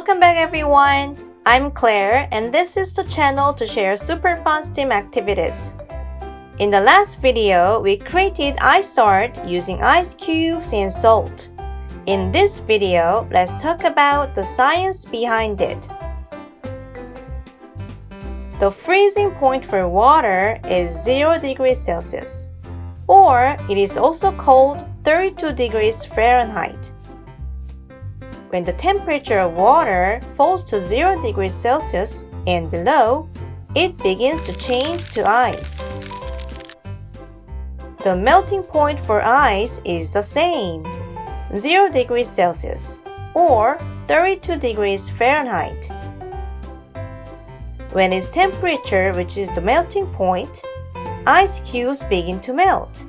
Welcome back everyone! I'm Claire and this is the channel to share super fun STEAM activities. In the last video, we created ice art using ice cubes and salt. In this video, let's talk about the science behind it. The freezing point for water is 0 degrees Celsius, or it is also called 32 degrees Fahrenheit. When the temperature of water falls to 0 degrees Celsius and below, it begins to change to ice. The melting point for ice is the same, 0 degrees Celsius or 32 degrees Fahrenheit. When its temperature reaches the melting point, ice cubes begin to melt.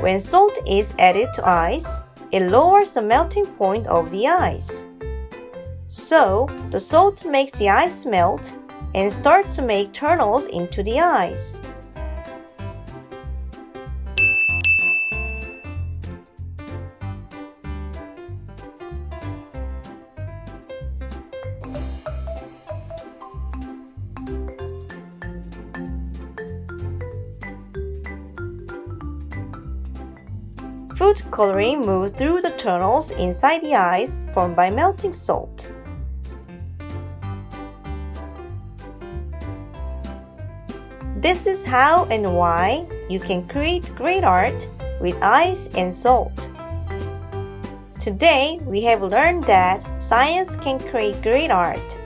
When salt is added to ice, it lowers the melting point of the ice. So, the salt makes the ice melt and starts to make tunnels into the ice. Food coloring moves through the tunnels inside the ice formed by melting salt. This is how and why you can create great art with ice and salt. Today, we have learned that science can create great art.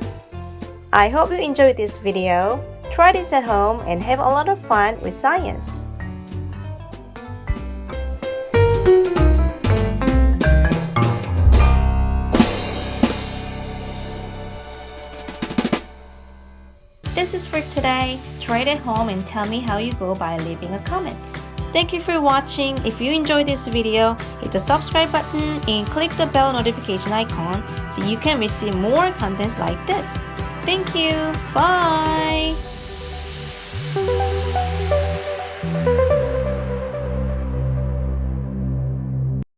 I hope you enjoyed this video. Try this at home and have a lot of fun with science. This is for today. Try it at home and tell me how you go by leaving a comment. Thank you for watching. If you enjoyed this video, hit the subscribe button and click the bell notification icon so you can receive more contents like this. Thank you. Bye.